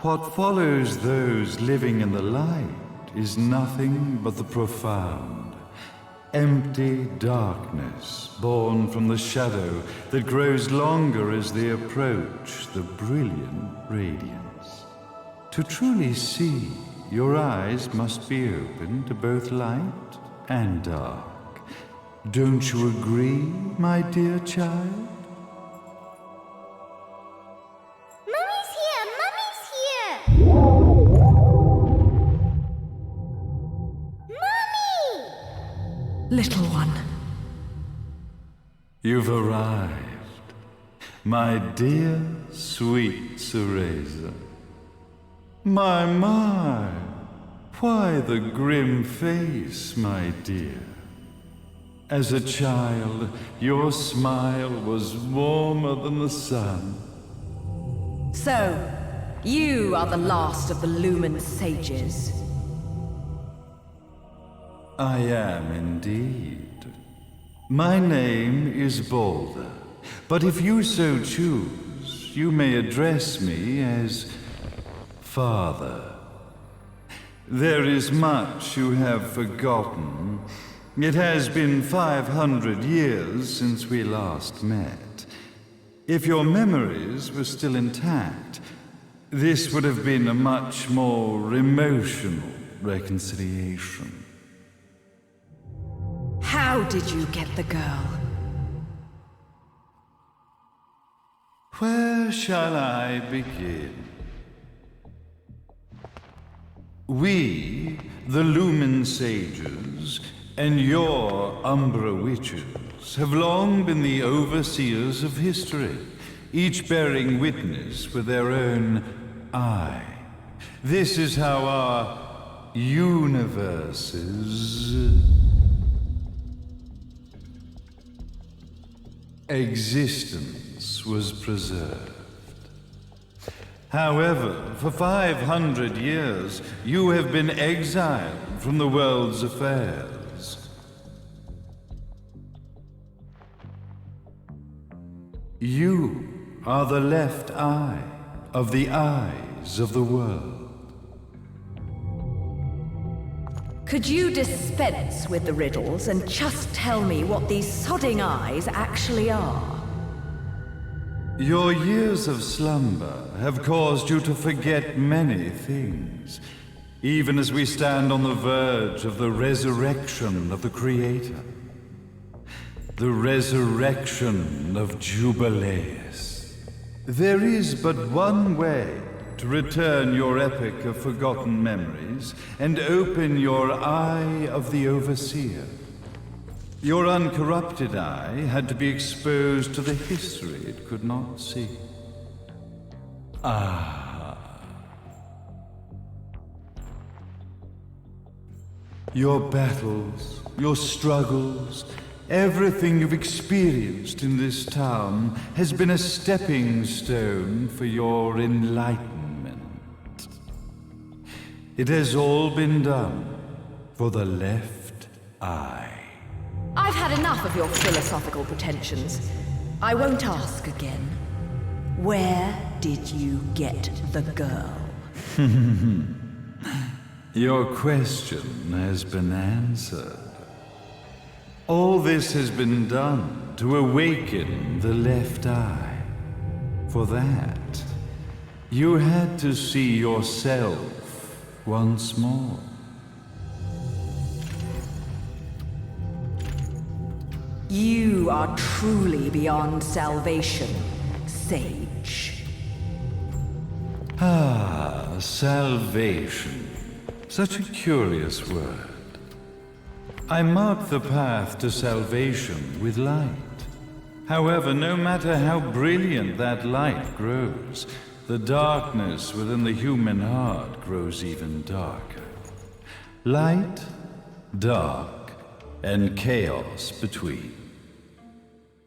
What follows those living in the light is nothing but the profound, empty darkness born from the shadow that grows longer as they approach the brilliant radiance. To truly see, your eyes must be open to both light and dark. Don't you agree, my dear child? Mummy's here! Mummy's here! Mummy! Little one. You've arrived, my dear, sweet Cereza. My, why the grim face, my dear? As a child, your smile was warmer than the sun. So, you are the last of the Lumen sages. I am indeed. My name is Balder, but if you so choose, you may address me as Father. There is much you have forgotten. It has been 500 years since we last met. If your memories were still intact, this would have been a much more emotional reconciliation. How did you get the girl? Where shall I begin? We, the Lumen Sages, and your Umbra Witches have long been the overseers of history, each bearing witness with their own eye. This is how our universe's existence was preserved. However, for 500 years, you have been exiled from the world's affairs. You are the left eye of the eyes of the world. Could you dispense with the riddles and just tell me what these sodding eyes actually are? Your years of slumber have caused you to forget many things, even as we stand on the verge of the resurrection of the Creator. The resurrection of Jubileus. There is but one way to return your epic of forgotten memories and open your eye of the Overseer. Your uncorrupted eye had to be exposed to the history it could not see. Your battles, your struggles, everything you've experienced in this town has been a stepping stone for your enlightenment. It has all been done for the left eye. I've had enough of your philosophical pretensions. I won't ask again. Where did you get the girl? Your question has been answered. All this has been done to awaken the left eye. For that, you had to see yourself once more. You are truly beyond salvation, sage. Salvation. Such a curious word. I mark the path to salvation with light. However, no matter how brilliant that light grows, the darkness within the human heart grows even darker. Light, dark, and chaos between.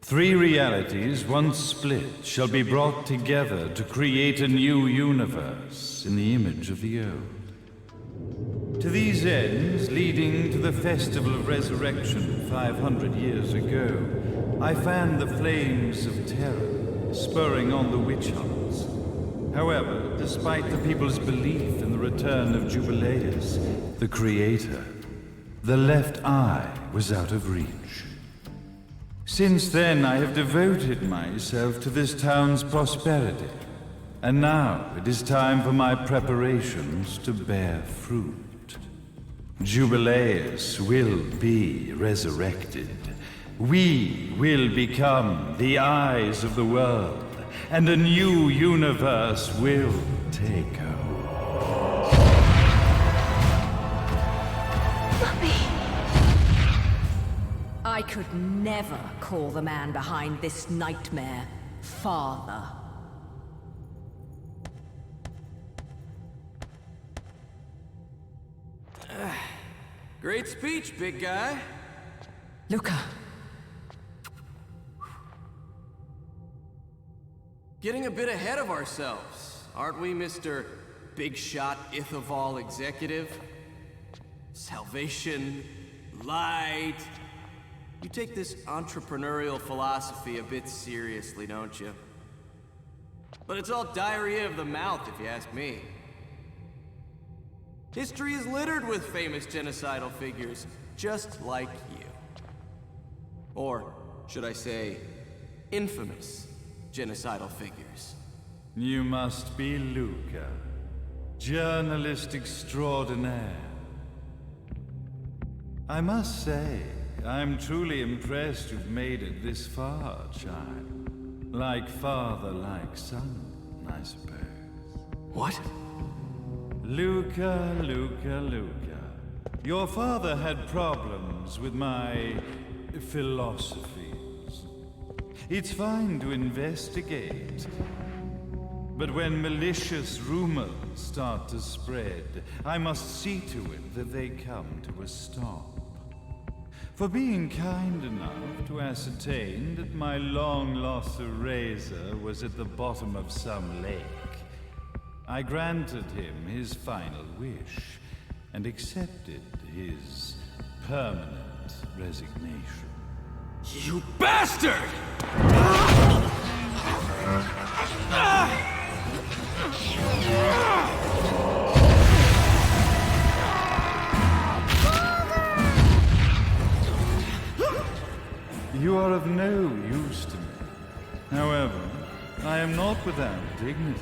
Three realities, once split, shall be brought together to create a new universe in the image of the old. To these ends, leading to the Festival of Resurrection 500 years ago, I fanned the flames of terror, spurring on the witch hunts. However, despite the people's belief in the return of Jubileus, the creator, the left eye was out of reach. Since then, I have devoted myself to this town's prosperity. And now it is time for my preparations to bear fruit. Jubileus will be resurrected. We will become the eyes of the world, and a new universe will take over. Mummy! I could never call the man behind this nightmare father. Great speech, big guy. Luca. Getting a bit ahead of ourselves, aren't we, Mr. Big Shot Ithaval Executive? Salvation, light. You take this entrepreneurial philosophy a bit seriously, don't you? But it's all diarrhea of the mouth, if you ask me. History is littered with famous genocidal figures, just like you. Or, should I say, infamous genocidal figures. You must be Luca, journalist extraordinaire. I must say, I'm truly impressed you've made it this far, child. Like father, like son, I suppose. What? Luca, Luca, Luca. Your father had problems with my philosophies. It's fine to investigate, but when malicious rumors start to spread, I must see to it that they come to a stop. For being kind enough to ascertain that my long-lost eraser was at the bottom of some lake, I granted him his final wish and accepted his permanent resignation. You bastard! You are of no use to me. However, I am not without dignity.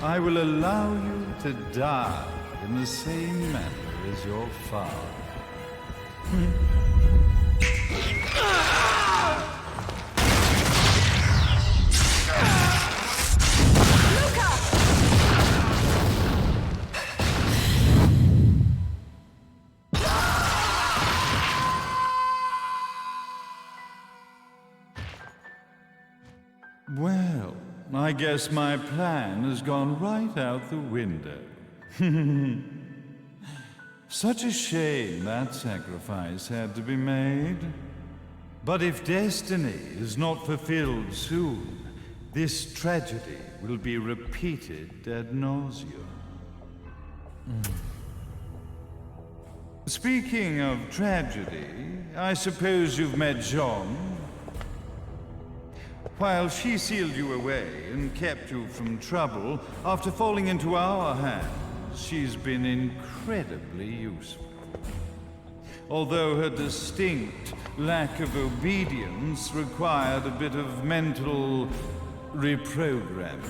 I will allow you to die in the same manner as your father. Well, I guess my plan has gone right out the window. Such a shame that sacrifice had to be made. But if destiny is not fulfilled soon, this tragedy will be repeated ad nauseam. Speaking of tragedy, I suppose you've met Jean. While she sealed you away and kept you from trouble, after falling into our hands, she's been incredibly useful. Although her distinct lack of obedience required a bit of mental reprogramming.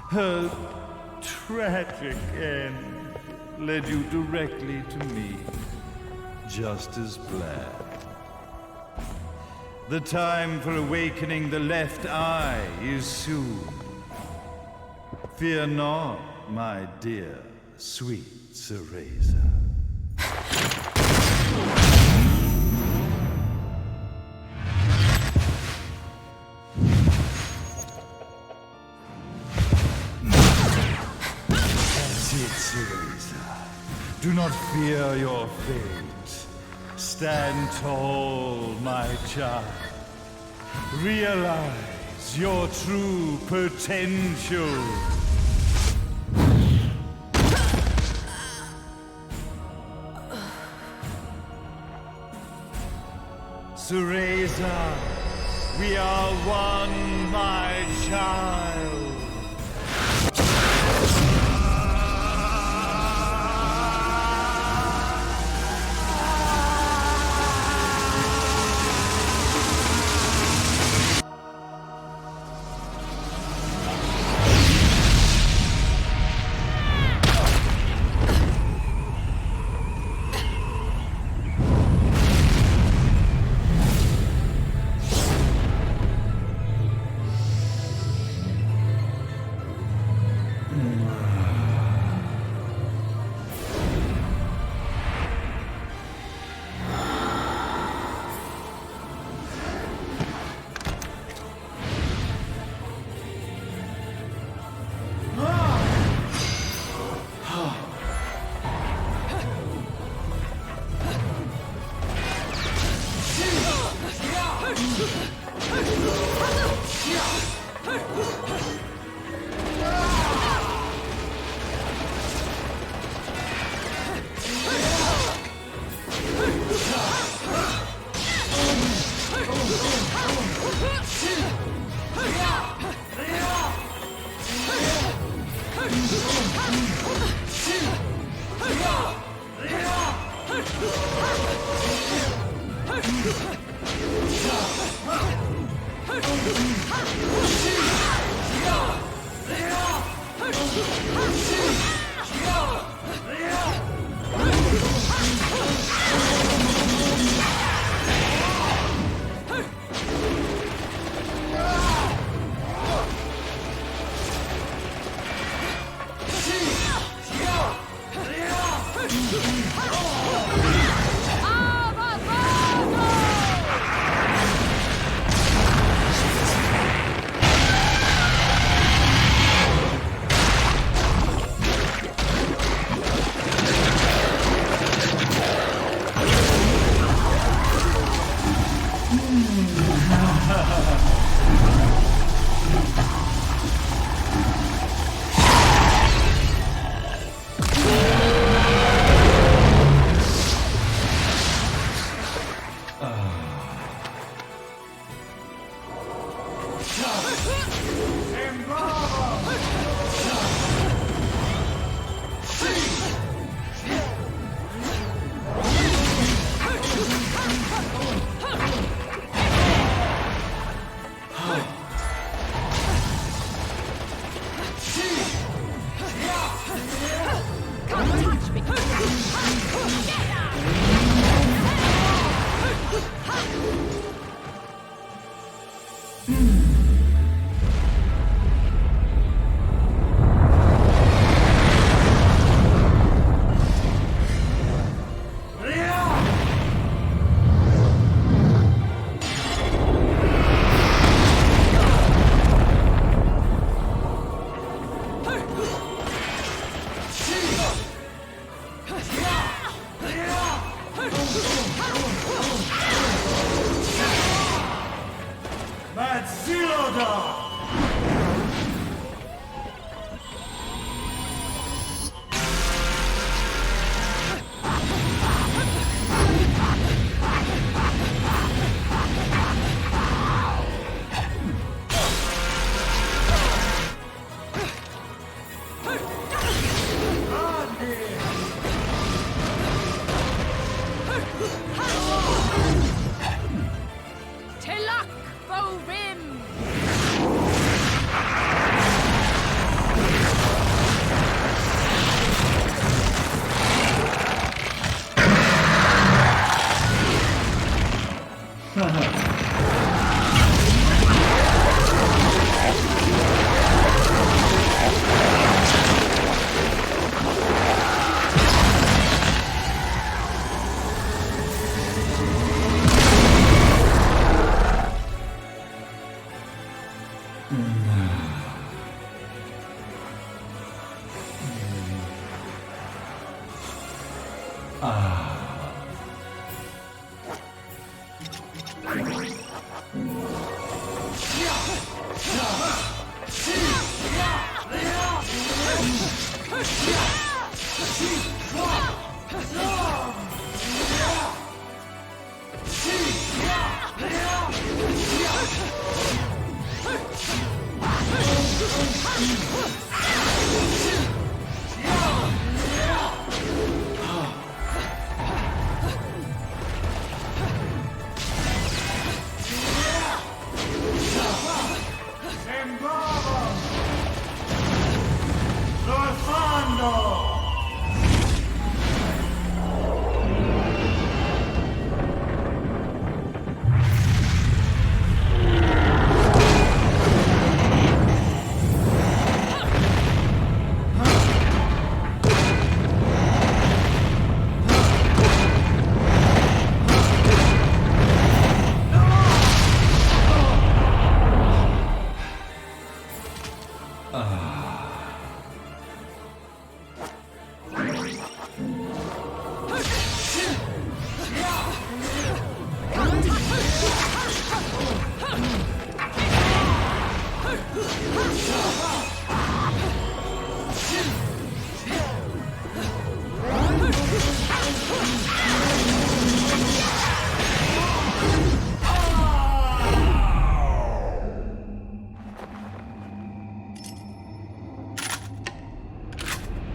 Her tragic end led you directly to me, just as planned. The time for awakening the left eye is soon. Fear not, my dear, sweet Cereza. That's it, Cereza. Do not fear your fate. Stand tall, my child. Realize your true potential. BAYONETTA, we are one, my child.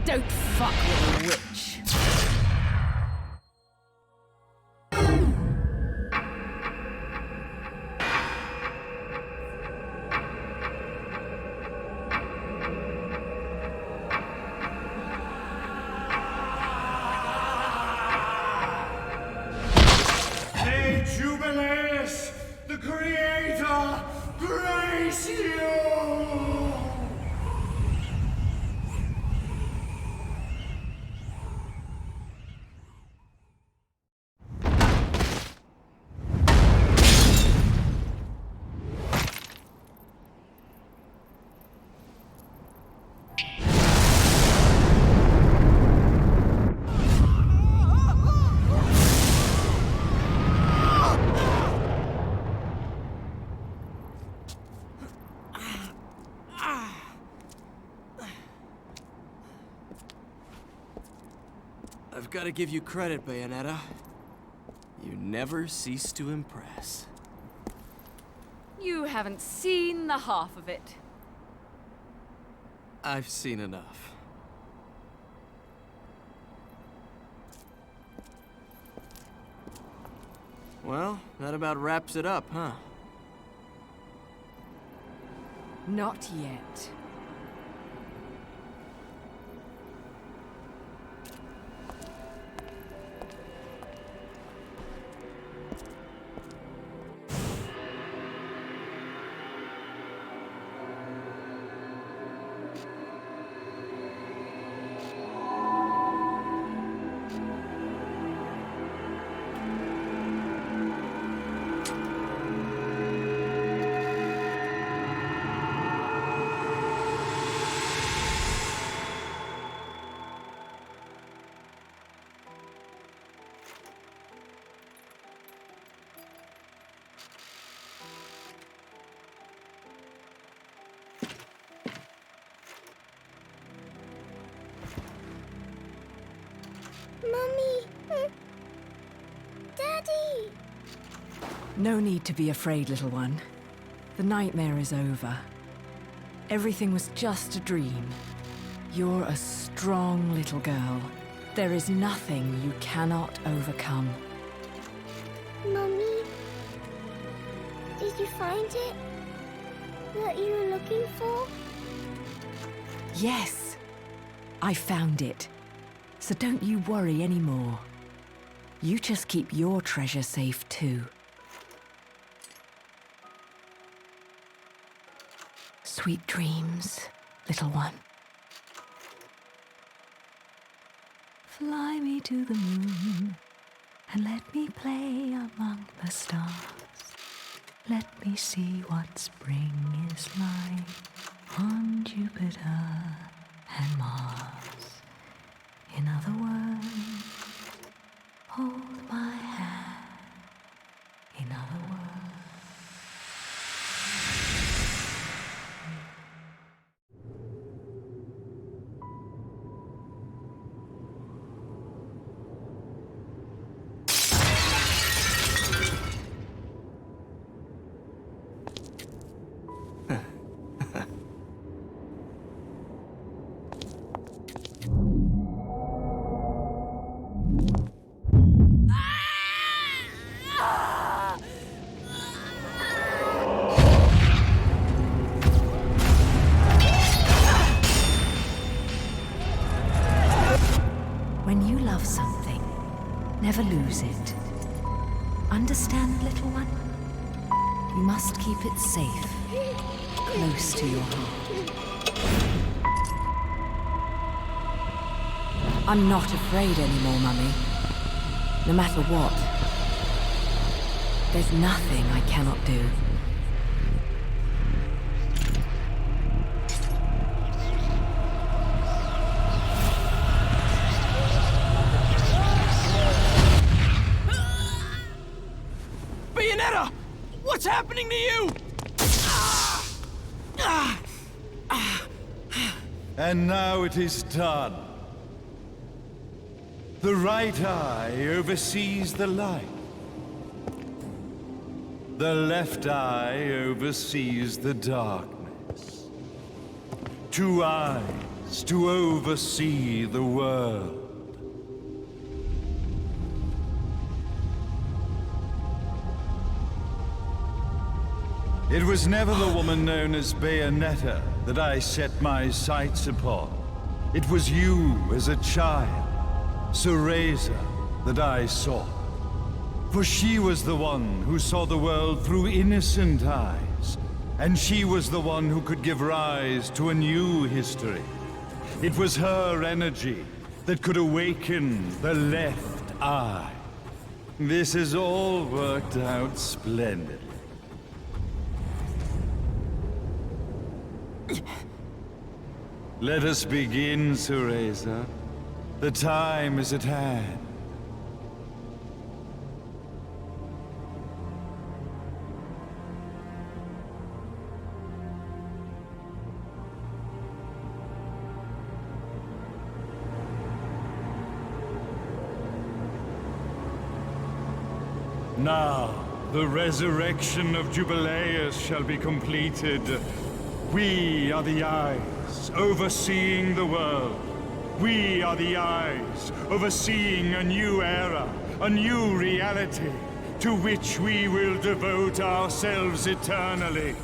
Don't fuck with a witch. May Jubileus, the Creator, grace you! I've got to give you credit, Bayonetta. You never cease to impress. You haven't seen the half of it. I've seen enough. Well, that about wraps it up, huh? Not yet. Mummy! Daddy! No need to be afraid, little one. The nightmare is over. Everything was just a dream. You're a strong little girl. There is nothing you cannot overcome. Mummy? Did you find it? What you were looking for? Yes, I found it. So don't you worry anymore. You just keep your treasure safe too. Sweet dreams, little one. Fly me to the moon and let me play among the stars. Let me see what spring is like on Jupiter and Mars. In other words, hold my hand. In other words. Never lose it. Understand, little one? You must keep it safe, close to your heart. I'm not afraid anymore, Mummy. No matter what. There's nothing I cannot do. Bayonetta! What's happening to you? And now it is done. The right eye oversees the light. The left eye oversees the darkness. 2 eyes to oversee the world. It was never the woman known as Bayonetta that I set my sights upon. It was you as a child, Cereza, that I sought. For she was the one who saw the world through innocent eyes, and she was the one who could give rise to a new history. It was her energy that could awaken the left eye. This has all worked out splendidly. Let us begin, Cereza. The time is at hand. Now, the resurrection of Jubileus shall be completed. We are the eyes overseeing the world. We are the eyes overseeing a new era, a new reality, to which we will devote ourselves eternally.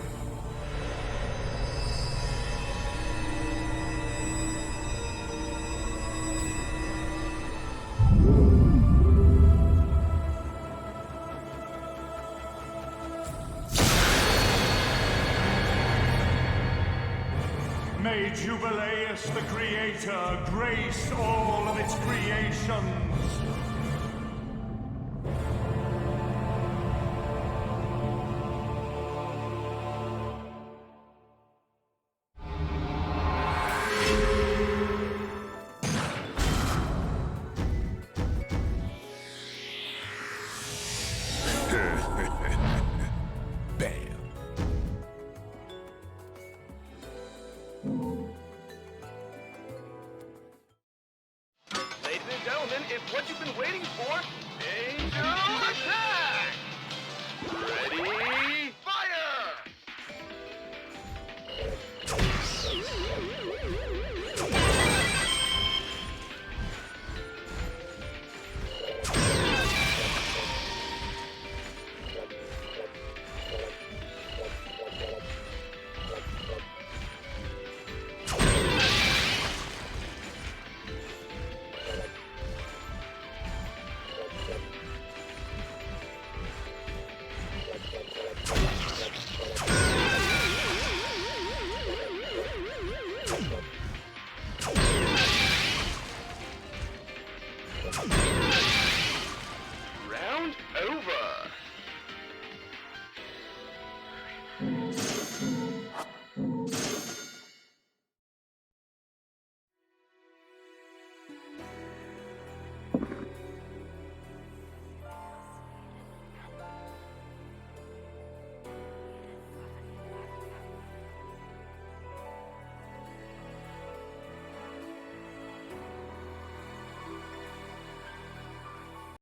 May Jubileus the Creator grace all of its creations.